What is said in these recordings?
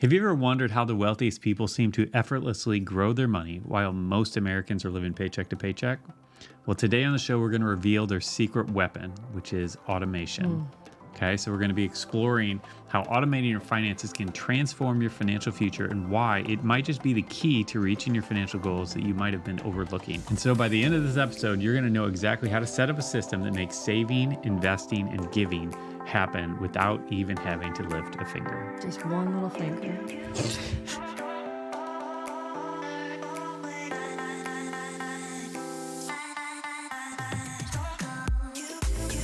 Have you ever wondered how the wealthiest people seem to effortlessly grow their money while most Americans are living paycheck to paycheck? Well, today on the show, we're going to reveal their secret weapon, which is automation. Okay, so we're going to be exploring how automating your finances can transform your financial future and why it might just be the key to reaching your financial goals that you might have been overlooking. And so by the end of this episode, you're going to know exactly how to set up a system that makes saving, investing, and giving happen without even having to lift a finger. Just one little finger.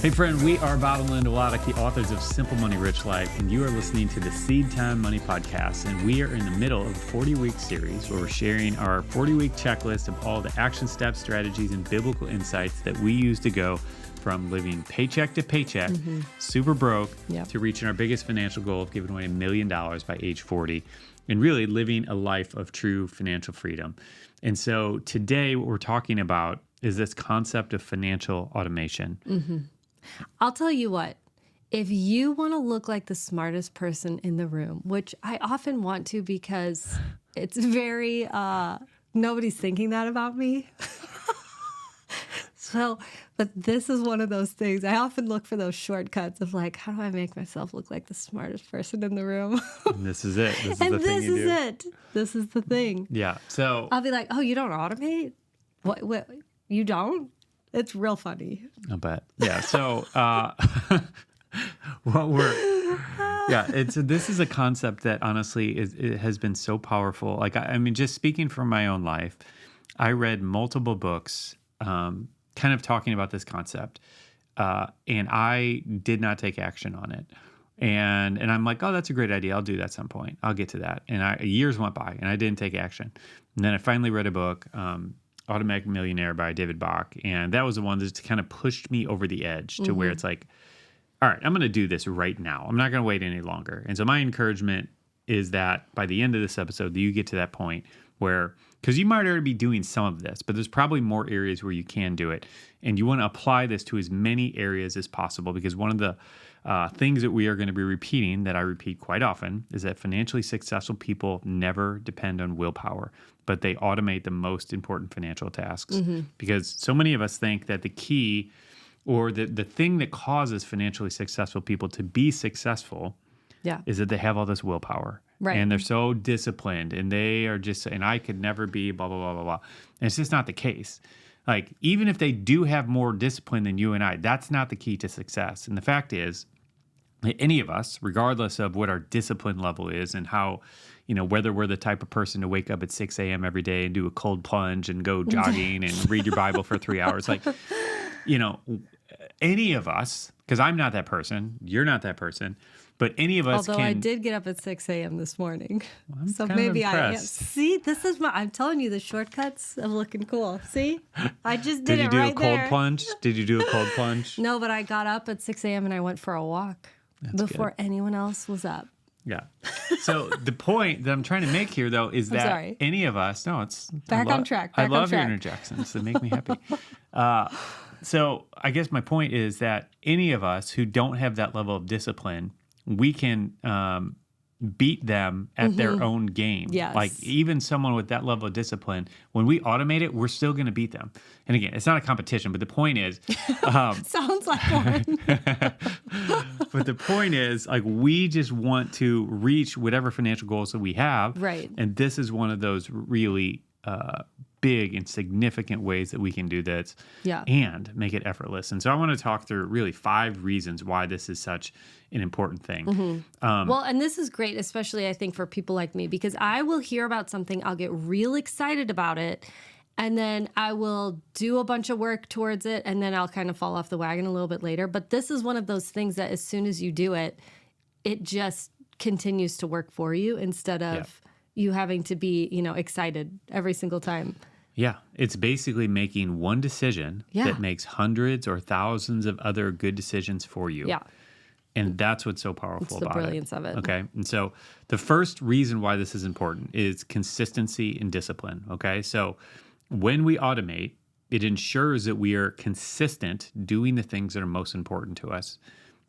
Hey friend, we are Bob and Linda Lotich, the authors of Simple Money, Rich Life, and you are listening to the SeedTime Money Podcast. And we are in the middle of a 40-week series where we're sharing our 40-week checklist of all the action steps, strategies, and biblical insights that we use to go from living paycheck to paycheck, super broke, to reaching our biggest financial goal of giving away $1 million by age 40, and really living a life of true financial freedom. And so today what we're talking about is this concept of financial automation. I'll tell you what, if you want to look like the smartest person in the room, which I often want to because it's very, nobody's thinking that about me. But this is one of those things. I often look for those shortcuts of like, how do I make myself look like the smartest person in the room? And this is it. This is the thing you do. This is the thing. Yeah. So I'll be like, oh, you don't automate? What? You don't? It's real funny. I bet. Yeah. So, this is a concept that honestly it has been so powerful. Like, I mean, just speaking from my own life, I read multiple books, kind of talking about this concept, and I did not take action on it. And I'm like, oh, that's a great idea. I'll do that at some point. I'll get to that. And years went by, and I didn't take action. And then I finally read a book, Automatic Millionaire by David Bach. And that was the one that kind of pushed me over the edge to where it's like, all right, I'm going to do this right now. I'm not going to wait any longer. And so my encouragement is that by the end of this episode, that you get to that point where, because you might already be doing some of this, but there's probably more areas where you can do it. And you want to apply this to as many areas as possible, because one of the things that we are going to be repeating, that I repeat quite often, is that financially successful people never depend on willpower, but they automate the most important financial tasks. Because so many of us think that the key or the thing that causes financially successful people to be successful is that they have all this willpower. Right. And they're so disciplined, and they are just, and I could never be blah, blah, blah, blah, blah. And it's just not the case. Like, even if they do have more discipline than you and I, that's not the key to success. And the fact is, any of us, regardless of what our discipline level is and how, whether we're the type of person to wake up at 6 a.m. every day and do a cold plunge and go jogging and read your Bible for 3 hours, like, any of us, because I'm not that person, you're not that person, but any of us Although I did get up at 6 a.m. this morning. Well, so maybe I am. See, this is I'm telling you, the shortcuts of looking cool. See? I just did it right there. Did you do a cold plunge? Did you do a cold plunge? No, but I got up at 6 a.m. and I went for a walk before anyone else was up. Yeah. So the point that I'm trying to make here, though, is that any of us, it's back on track. I love your interjections. They make me happy. So I guess my point is that any of us who don't have that level of discipline, we can beat them at their own game. Yes. Like, even someone with that level of discipline, when we automate it, we're still going to beat them. And again, it's not a competition, but the point is... Sounds like one. But the point is, like, we just want to reach whatever financial goals that we have. Right. And this is one of those really big and significant ways that we can do this and make it effortless. And so I want to talk through really 5 reasons why this is such an important thing. Well, and this is great, especially I think for people like me, because I will hear about something, I'll get real excited about it, and then I will do a bunch of work towards it, and then I'll kind of fall off the wagon a little bit later. But this is one of those things that as soon as you do it, it just continues to work for you instead of you having to be, excited every single time. Yeah, it's basically making one decision that makes hundreds or thousands of other good decisions for you. Yeah. And that's what's so powerful about it. It's the brilliance of it. Okay. And so the first reason why this is important is consistency and discipline. Okay. So when we automate, it ensures that we are consistent doing the things that are most important to us.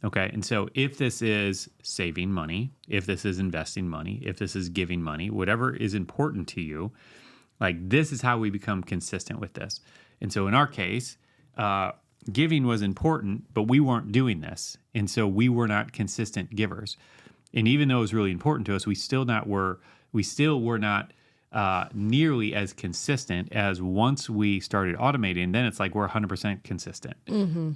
Okay. And so if this is saving money, if this is investing money, if this is giving money, whatever is important to you, like this is how we become consistent with this. And so in our case, giving was important, but we weren't doing this. And so we were not consistent givers. And even though it was really important to us, we still were not nearly as consistent as once we started automating. Then it's like we're 100% consistent.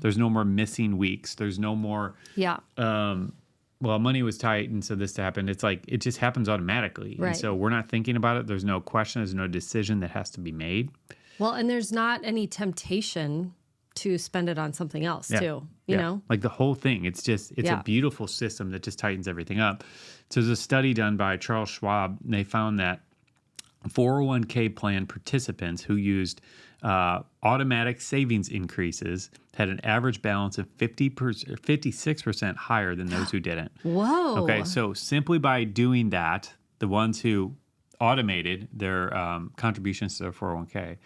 There's no more missing weeks. There's no more, Yeah. well, money was tight, and so this happened. It's like it just happens automatically. Right. And so we're not thinking about it. There's no question. There's no decision that has to be made. Well, and there's not any temptation to spend it on something else too, you know? Like the whole thing. It's a beautiful system that just tightens everything up. So there's a study done by Charles Schwab, and they found that 401k plan participants who used automatic savings increases had an average balance of 56% higher than those who didn't. Whoa. Okay, so simply by doing that, the ones who automated their contributions to their 401k,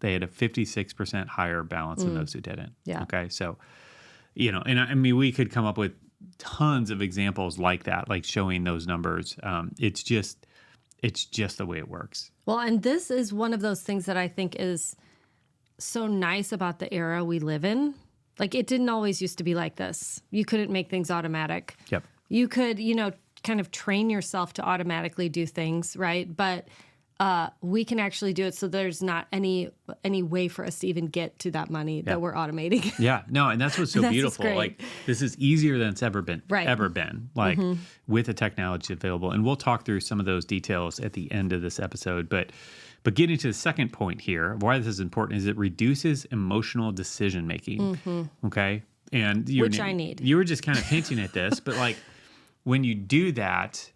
they had a 56% higher balance than those who didn't. Yeah. Okay, so, and I mean, we could come up with tons of examples like that, like showing those numbers. It's just the way it works. Well, and this is one of those things that I think is so nice about the era we live in. Like, it didn't always used to be like this. You couldn't make things automatic. Yep. You could, kind of train yourself to automatically do things, right? But we can actually do it, so there's not any way for us to even get to that money that we're automating. Yeah, no, and that's what's so beautiful. Great. Like, this is easier than it's ever been, like with the technology available. And we'll talk through some of those details at the end of this episode. But getting to the second point here, why this is important is it reduces emotional decision making. Okay, and which I need. You were just kind of hinting at this, but like when you do that,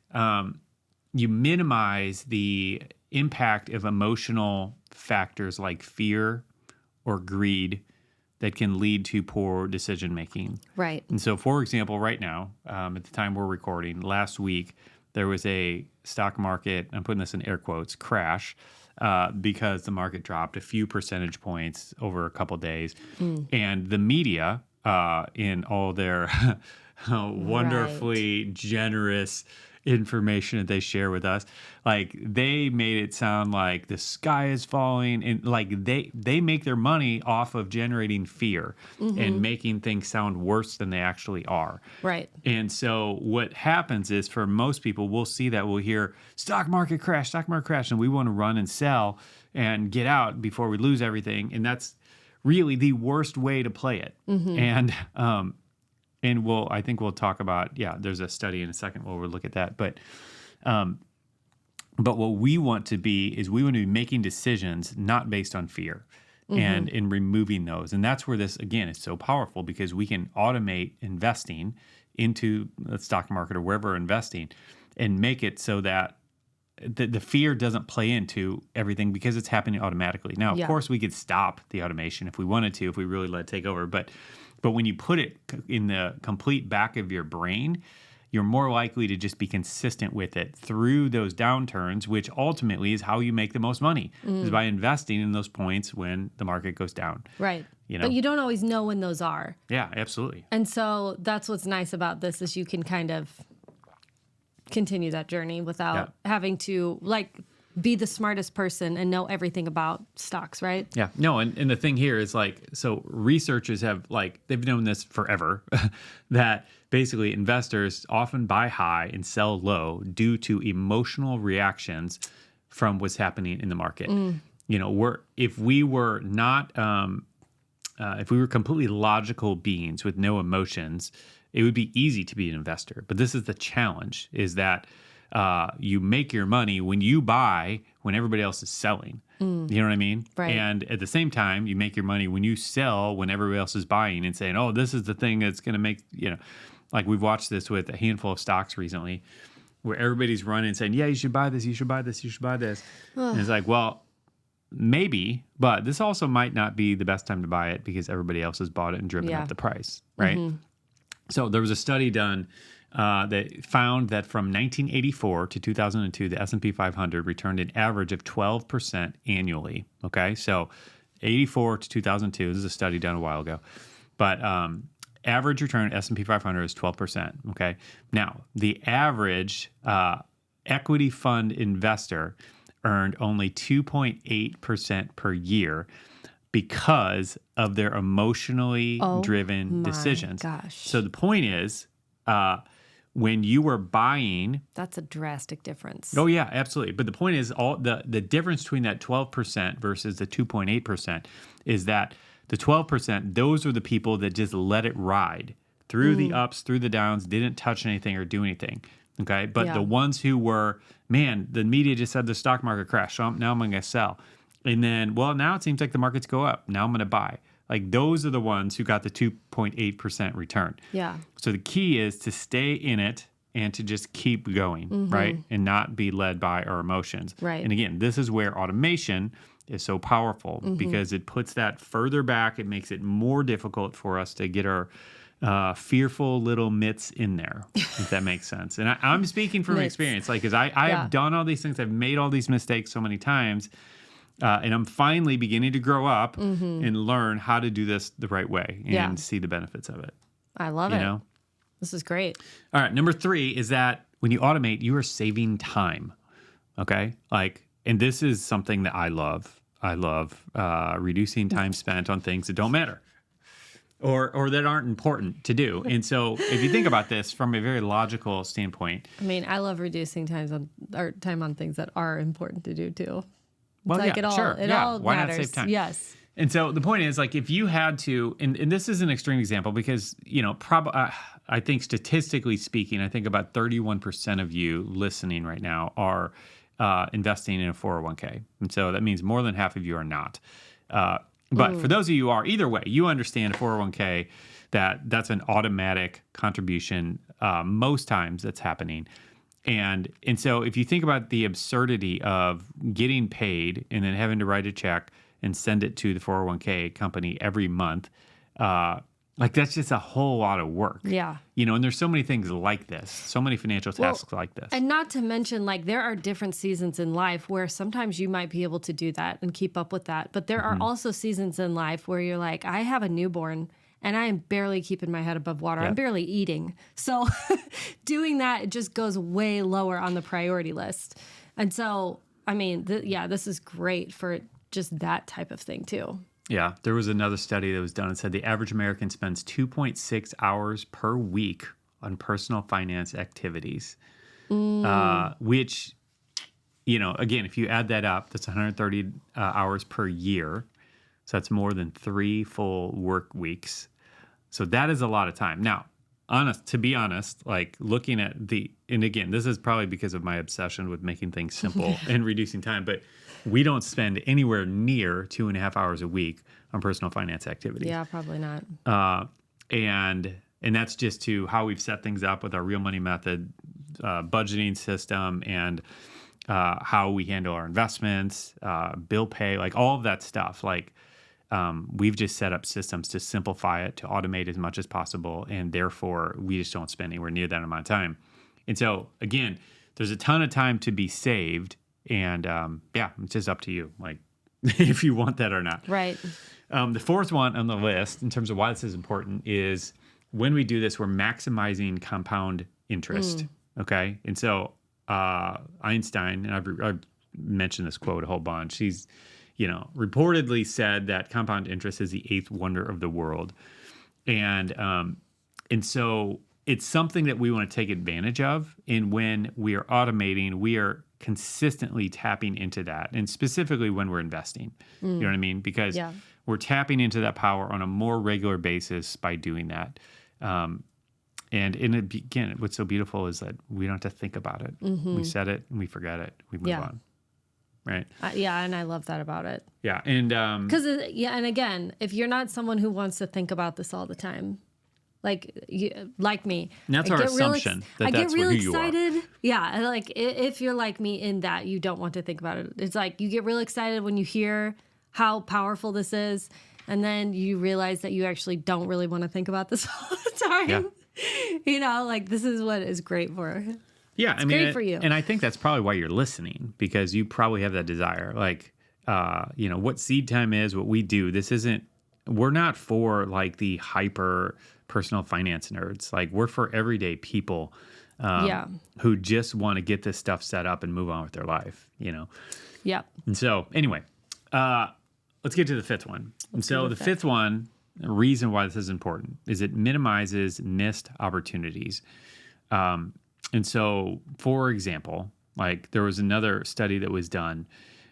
you minimize the impact of emotional factors like fear or greed that can lead to poor decision making. Right. And so, for example, right now, at the time we're recording, last week, there was a stock market, I'm putting this in air quotes, crash, because the market dropped a few percentage points over a couple days. And the media, in all their wonderfully generous information that they share with us, like they made it sound like the sky is falling, and like they make their money off of generating fear and making things sound worse than they actually are. Right. And so what happens is, for most people, we'll see that, we'll hear stock market crash, and we want to run and sell and get out before we lose everything. And that's really the worst way to play it. And I think we'll talk about, there's a study in a second where we'll look at that. But what we want to be is we want to be making decisions not based on fear and in removing those. And that's where this, again, is so powerful, because we can automate investing into the stock market or wherever we're investing and make it so that the fear doesn't play into everything, because it's happening automatically. Now, of course, we could stop the automation if we wanted to, if we really let it take over. But when you put it in the complete back of your brain, you're more likely to just be consistent with it through those downturns, which ultimately is how you make the most money, is by investing in those points when the market goes down. Right. But you don't always know when those are. Yeah, absolutely. And so that's what's nice about this, is you can kind of continue that journey without having to be the smartest person and know everything about stocks, right? Yeah. No, and the thing here is so researchers have they've known this forever, that basically investors often buy high and sell low due to emotional reactions from what's happening in the market. If we were not, if we were completely logical beings with no emotions, it would be easy to be an investor. But this is the challenge, is that you make your money when you buy when everybody else is selling. You know what I mean? Right. And at the same time, you make your money when you sell when everybody else is buying and saying, oh, this is the thing that's going to make, like we've watched this with a handful of stocks recently, where everybody's running and saying, yeah, you should buy this, you should buy this, you should buy this. And it's like, well, maybe, but this also might not be the best time to buy it because everybody else has bought it and driven up the price, right? So there was a study done that found that from 1984 to 2002, the S&P 500 returned an average of 12% annually. Okay, so 84 to 2002, this is a study done a while ago, but average return S&P 500 is 12%. Okay. Now, the average equity fund investor earned only 2.8% per year because of their emotionally Oh driven my decisions. gosh. So the point is, when you were buying, That's a drastic difference. oh yeah, absolutely. But the point is, all the difference between that 12% versus the 2.8% is that the 12%, those are the people that just let it ride through the ups, through the downs, didn't touch anything or do anything. Okay. But the Yeah. ones who were, man, the media just said the stock market crashed. So now I'm going to sell. And then, well, now it seems like the markets go up. Now I'm going to buy. Like those are the ones who got the 2.8% return. Yeah. So the key is to stay in it and to just keep going, right? And not be led by our emotions. Right. And again, this is where automation is so powerful because it puts that further back. It makes it more difficult for us to get our fearful little mitts in there, if that makes sense. And I'm speaking from Mitts. experience, like, because I Yeah. have done all these things. I've made all these mistakes so many times. And I'm finally beginning to grow up and learn how to do this the right way and Yeah. see the benefits of it. I love You it. know? This is great. All right. Number 3 is that when you automate, you are saving time. Okay. Like, and this is something that I love. I love reducing time spent on things that don't matter or that aren't important to do. And so if you think about this from a very logical standpoint, I mean, I love reducing time on things that are important to do too. well, Like yeah, it all, sure. it Yeah. all Why matters. not save time? Yes. And so the point is, like, if you had to, and this is an extreme example because, you know, I think statistically speaking, I think about 31% of you listening right now are investing in a 401k. And so that means more than half of you are not. But for those of you who are, either way, you understand a 401k, that's an automatic contribution most times that's happening. And so if you think about the absurdity of getting paid and then having to write a check and send it to the 401k company every month, like that's just a whole lot of work. Yeah. You know, and there's so many things like this, so many financial tasks like this. And not to mention, like, there are different seasons in life where sometimes you might be able to do that and keep up with that. But there are also seasons in life where you're like, I have a newborn and I am barely keeping my head above water. Yep. I'm barely eating. So doing that, it just goes way lower on the priority list. And so, I mean, this is great for just that type of thing too. Yeah, there was another study that was done and said the average American spends 2.6 hours per week on personal finance activities, which, you know, again, if you add that up, that's 130 hours per year. So that's more than 3 full work weeks. So that is a lot of time. Now, to be honest, like looking at and again, this is probably because of my obsession with making things simple and reducing time, but we don't spend anywhere near 2.5 hours a week on personal finance activities. Yeah, probably not. And that's just to how we've set things up with our real money method, budgeting system, and how we handle our investments, bill pay, like all of that stuff. Like we've just set up systems to simplify it, to automate as much as possible, and therefore we just don't spend anywhere near that amount of time. And so again, there's a ton of time to be saved, and it's just up to you, like if you want that or not. Right. The fourth one on the list, in terms of why this is important, is when we do this, we're maximizing compound interest. Okay, and so Einstein, and I've mentioned this quote a whole bunch. He's, you know, reportedly said that compound interest is the 8th wonder of the world, and so it's something that we want to take advantage of. And when we are automating, we are consistently tapping into that, and specifically when we're investing. You know what I mean? Because we're tapping into that power on a more regular basis by doing that. Again, what's so beautiful is that we don't have to think about it. We set it and we forget it. We move on. Right. And I love that about it. Yeah. And because and again, if you're not someone who wants to think about this all the time, like me, and that's our assumption that that's who you are. Yeah, like if you're like me in that you don't want to think about it, it's like you get real excited when you hear how powerful this is, and then you realize that you actually don't really want to think about this all the time. Yeah. You know, like this is what is great for. Yeah, I mean, great for you. And I think that's probably why you're listening, because you probably have that desire. Like, you know, what SeedTime is, what we do. This isn't we're not for like the hyper personal finance nerds. Like we're for everyday people Yeah. who just want to get this stuff set up and move on with their life, you know? Yep. And so anyway, let's get to the fifth one. And so the fifth one, the reason why this is important is it minimizes missed opportunities. And so, for example, like there was another study that was done,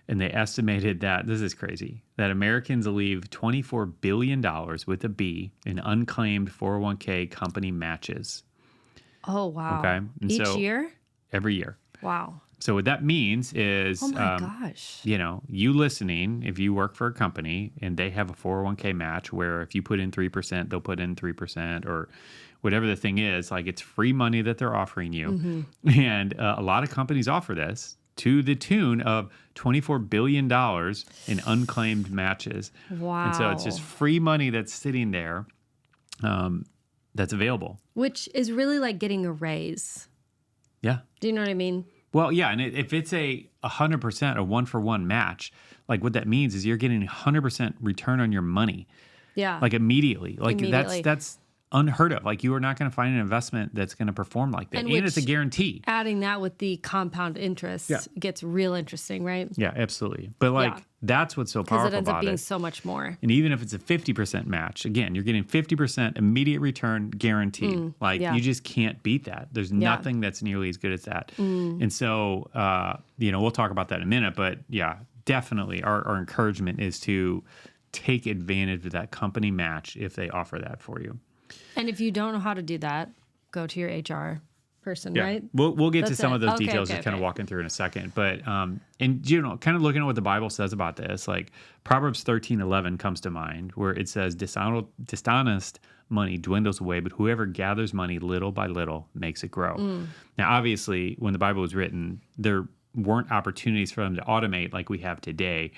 and they estimated that this is crazy that Americans leave $24 billion with a B in unclaimed 401k company matches. Oh, wow. Okay. And Each so year? every year. Wow. So what that means is, Oh my gosh. you know, you listening, if you work for a company and they have a 401k match where if you put in 3%, they'll put in 3% or whatever the thing is, like it's free money that they're offering you. And a lot of companies offer this to the tune of $24 billion in unclaimed matches. Wow. And so it's just free money that's sitting there that's available. Which is really like getting a raise. Yeah. Do you know what I mean? Well, yeah, and if it's a 100% a one-for-one match, like what that means is you're getting 100% return on your money, Yeah. like immediately. Like Immediately. that's unheard of. Like you are not going to find an investment that's going to perform like that, and it's a which- guarantee. Adding that with the compound interest gets real interesting, right? Yeah, absolutely. But like that's what's so Because powerful it ends up about being it. so much more. And even if it's a 50% match, again, you're getting 50% immediate return guaranteed. Like yeah. you just can't beat that. There's nothing that's nearly as good as that. And so, you know, we'll talk about that in a minute, but yeah, definitely our encouragement is to take advantage of that company match if they offer that for you. And if you don't know how to do that, go to your HR person, right? We'll get to That's some it. of those Okay, details okay, just kind of okay. walking through in a second. But and you know, kind of looking at what the Bible says about this, like Proverbs 13:11 comes to mind, where it says, dishonest money dwindles away, but whoever gathers money little by little makes it grow. Now, obviously, when the Bible was written, there weren't opportunities for them to automate like we have today.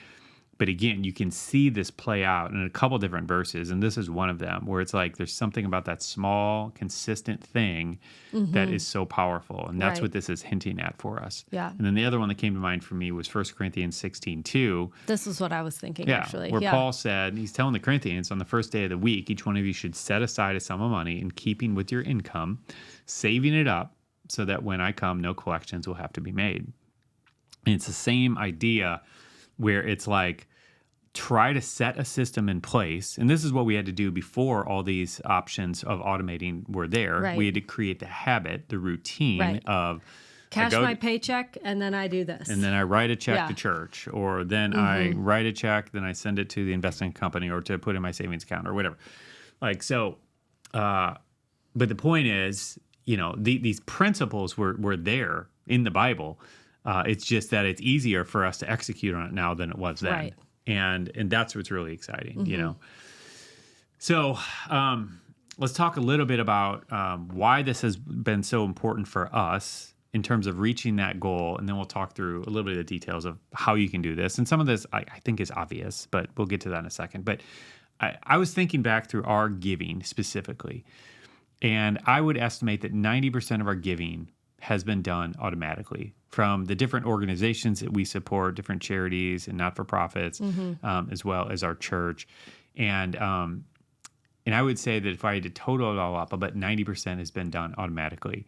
But again, you can see this play out in a couple different verses, and this is one of them, where it's like there's something about that small, consistent thing that is so powerful, and that's Right. what this is hinting at for us. Yeah. And then the other one that came to mind for me was 1 Corinthians 16:2. This is what I was thinking, Yeah, actually. where Paul said, he's telling the Corinthians, on the first day of the week, each one of you should set aside a sum of money in keeping with your income, saving it up so that when I come, no collections will have to be made. And it's the same idea where it's like, try to set a system in place. And this is what we had to do before all these options of automating were there. Right. We had to create the habit, the routine Right. of Cash go- my paycheck, and then I do this. and then I write a check Yeah. to church, or then I write a check, then I send it to the investing company or to put in my savings account or whatever. Like, so, but the point is, you know, these principles were there in the Bible. It's just that it's easier for us to execute on it now than it was then. Right. And that's what's really exciting, you know? So, let's talk a little bit about why this has been so important for us in terms of reaching that goal. And then we'll talk through a little bit of the details of how you can do this. And some of this I think is obvious, but we'll get to that in a second. But I was thinking back through our giving specifically, and I would estimate that 90% of our giving has been done automatically from the different organizations that we support, different charities and not-for-profits, as well as our church. And I would say that if I had to total it all up, about 90% has been done automatically.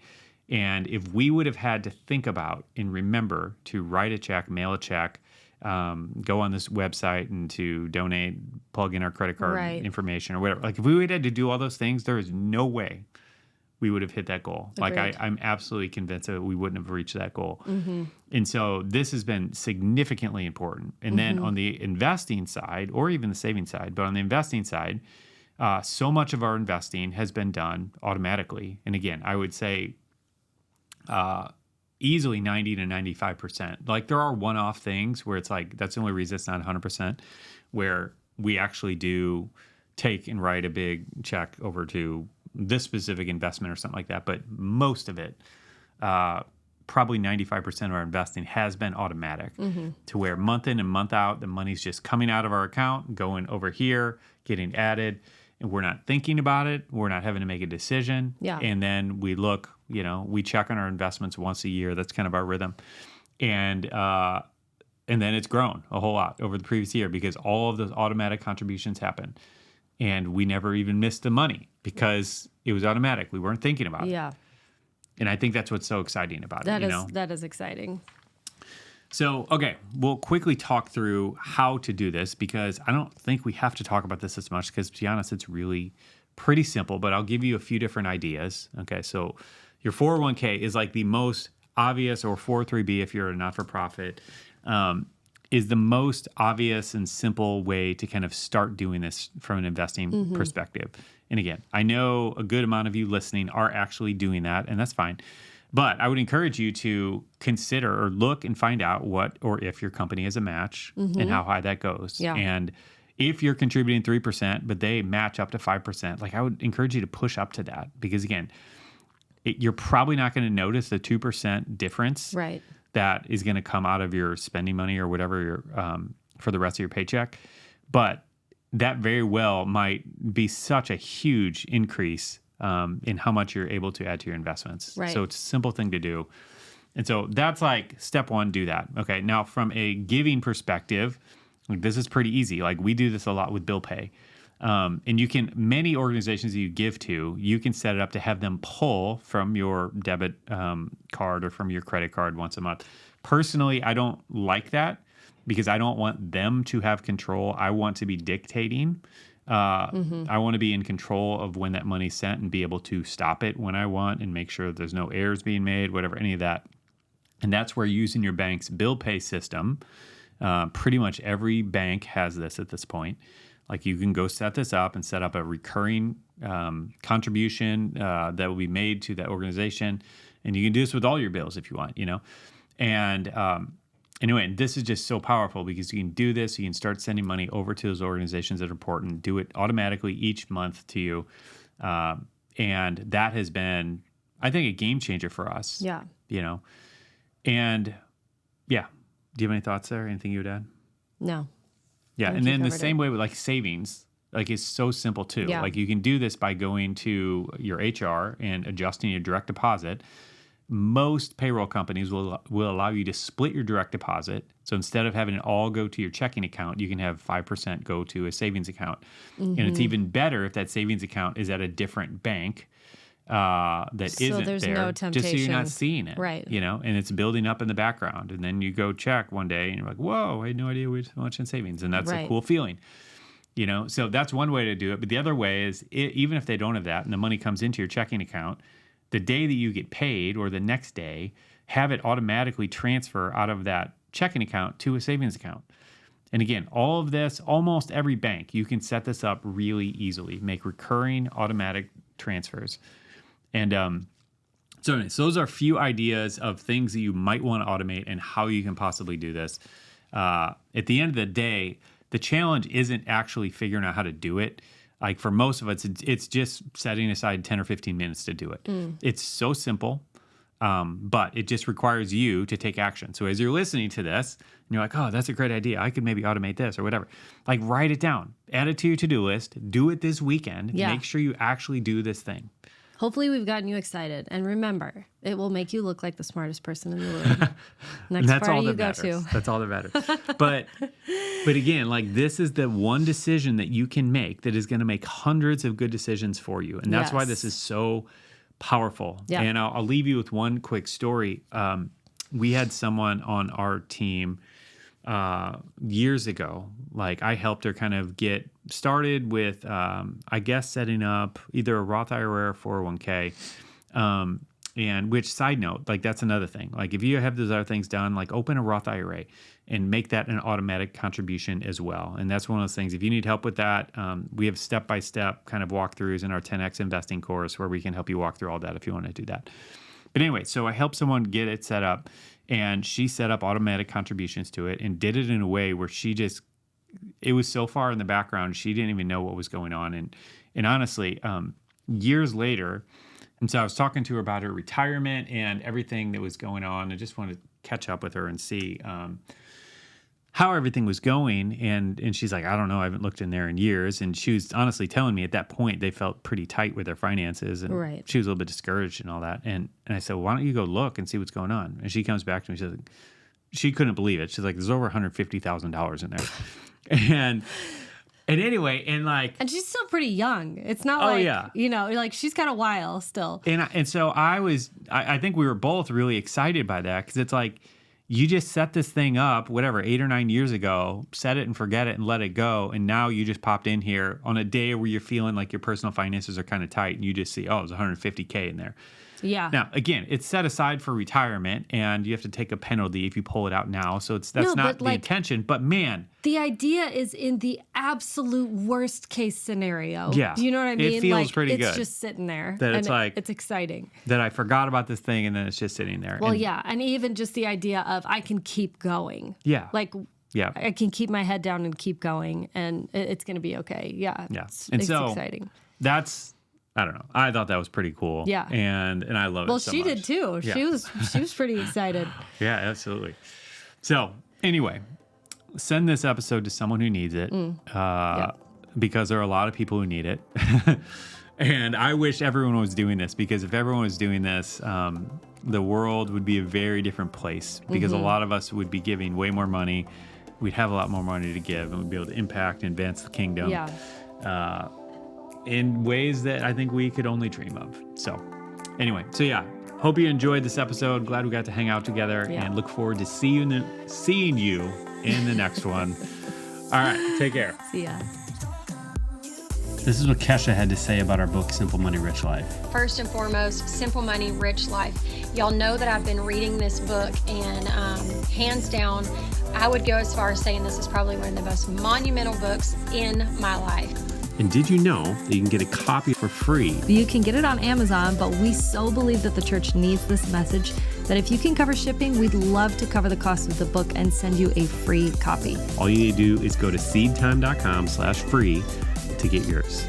And if we would have had to think about and remember to write a check, mail a check, go on this website and to donate, plug in our credit card Right. information or whatever. Like if we would have had to do all those things, there is no way we would have hit that goal. Agreed. Like I'm absolutely convinced that we wouldn't have reached that goal. And so this has been significantly important. And then on the investing side, or even the saving side, but on the investing side, so much of our investing has been done automatically. And again, I would say easily 90 to 95%. Like there are one-off things where it's like, that's the only reason it's not 100%, where we actually do take and write a big check over to this specific investment or something like that. But most of it, probably 95% of our investing has been automatic to where month in and month out, the money's just coming out of our account, going over here, getting added, and we're not thinking about it. We're not having to make a decision. Yeah. And then we look, you know, we check on our investments once a year. That's kind of our rhythm. And then it's grown a whole lot over the previous year because all of those automatic contributions happen. and we never even missed the money because it was automatic. We weren't thinking about it. Yeah. And I think that's what's so exciting about it, you know? That is exciting. So, okay, we'll quickly talk through how to do this because I don't think we have to talk about this as much because, to be honest, it's really pretty simple, but I'll give you a few different ideas. Okay, so your 401k is like the most obvious, or 403b if you're a not-for-profit, is the most obvious and simple way to kind of start doing this from an investing perspective. And again, I know a good amount of you listening are actually doing that, and that's fine. But I would encourage you to consider or look and find out what or if your company has a match and how high that goes. Yeah. And if you're contributing 3%, but they match up to 5%, like I would encourage you to push up to that because again, you're probably not going to notice the 2% difference Right. that is going to come out of your spending money or whatever for the rest of your paycheck. But that very well might be such a huge increase in how much you're able to add to your investments. Right. So it's a simple thing to do. And so that's like step one, do that. Okay. Now from a giving perspective, like this is pretty easy. Like we do this a lot with bill pay. And you can, many organizations that you give to, you can set it up to have them pull from your debit card or from your credit card once a month. Personally, I don't like that because I don't want them to have control. I want to be dictating. I want to be in control of when that money's sent and be able to stop it when I want and make sure that there's no errors being made, whatever, any of that. And that's where using your bank's bill pay system, pretty much every bank has this at this point. Like you can go set this up and set up a recurring contribution that will be made to that organization. And you can do this with all your bills if you want, you know. And anyway, and this is just so powerful because you can do this. You can start sending money over to those organizations that are important, do it automatically each month to you. And that has been, I think, a game changer for us. Yeah. You know, and yeah. Do you have any thoughts there? Anything you would add? No. Yeah, and then the same way with like savings, like it's so simple too. Yeah. Like you can do this by going to your HR and adjusting your direct deposit. Most payroll companies will allow you to split your direct deposit. So instead of having it all go to your checking account, you can have 5% go to a savings account. And it's even better if that savings account is at a different bank that So isn't there's there, no just so you're not temptation. seeing it, Right. you know, and it's building up in the background. And then you go check one day and you're like, whoa, I had no idea we had so much in savings. And that's a Right. cool feeling, you know? So that's one way to do it. But the other way is even if they don't have that and the money comes into your checking account, the day that you get paid or the next day, have it automatically transfer out of that checking account to a savings account. And again, all of this, almost every bank, you can set this up really easily, make recurring automatic transfers. And so anyways, those are a few ideas of things that you might want to automate and how you can possibly do this. At the end of the day, the challenge isn't actually figuring out how to do it. Like for most of us, it's just setting aside 10 or 15 minutes to do it. It's so simple, but it just requires you to take action. So as you're listening to this, and you're like, oh, that's a great idea. I could maybe automate this or whatever. Like write it down, add it to your to-do list, do it this weekend. Yeah. Make sure you actually do this thing. Hopefully we've gotten you excited. And remember, it will make you look like the smartest person in the room. Next That's party all that you go matters. to. That's all that matters. But again, like this is the one decision that you can make that is going to make hundreds of good decisions for you. And that's why this is so powerful. Yeah. And I'll leave you with one quick story. We had someone on our team years ago. Like I helped her kind of get started with, I guess, setting up either a Roth IRA or 401k. And which, side note, like that's another thing. Like if you have those other things done, like open a Roth IRA and make that an automatic contribution as well. And that's one of those things. If you need help with that, we have step-by-step kind of walkthroughs in our 10X investing course where we can help you walk through all that if you want to do that. But anyway, so I helped someone get it set up, and she set up automatic contributions to it and did it in a way where it was so far in the background, she didn't even know what was going on. And honestly, years later, and so I was talking to her about her retirement and everything that was going on. I just wanted to catch up with her and see how everything was going. And she's like, I don't know, I haven't looked in there in years. And she was honestly telling me at that point they felt pretty tight with their finances, and Right. she was a little bit discouraged and all that. And I said, well, why don't you go look and see what's going on? And she comes back to me. She's like, she couldn't believe it. She's like, there's over $150,000 in there. And anyway, and like, And she's still pretty young. It's not Oh, like, yeah. like she's got a while still. and so I think we were both really excited by that because it's like, you just set this thing up, whatever, 8 or 9 years ago, set it and forget it and let it go. And now you just popped in here on a day where you're feeling like your personal finances are kind of tight and you just see, oh, there's $150K in there. Yeah. Now, again, it's set aside for retirement, and you have to take a penalty if you pull it out now. So that's No, not but, the like, intention. But man, the idea is in the absolute worst case scenario. Yeah. Do you know what I mean? It feels like, pretty it's good. just sitting there. That and it's like- it's exciting. that I forgot about this thing, and then it's just sitting there. Well, And- yeah. And even just the idea of I can keep going. Yeah. Like, Yeah. I can keep my head down and keep going, and it's going to be okay. Yeah. Yeah. It's so exciting. That's, I don't know. I thought that was pretty cool. Yeah. And I love Well, it so she much. did too. Yeah. She was pretty excited. Yeah, absolutely. So anyway, send this episode to someone who needs it, because there are a lot of people who need it. And I wish everyone was doing this, because if everyone was doing this, the world would be a very different place, because a lot of us would be giving way more money. We'd have a lot more money to give, and we'd be able to impact and advance the kingdom. Yeah. In ways that I think we could only dream of. So anyway, yeah, hope you enjoyed this episode. Glad we got to hang out together, and look forward to seeing you in the next one. All right, take care. See ya. This is what Kesha had to say about our book, Simple Money, Rich Life. First and foremost, Simple Money, Rich Life. Y'all know that I've been reading this book, and hands down, I would go as far as saying this is probably one of the most monumental books in my life. And did you know that you can get a copy for free? You can get it on Amazon, but we so believe that the church needs this message that if you can cover shipping, we'd love to cover the cost of the book and send you a free copy. All you need to do is go to seedtime.com/free to get yours.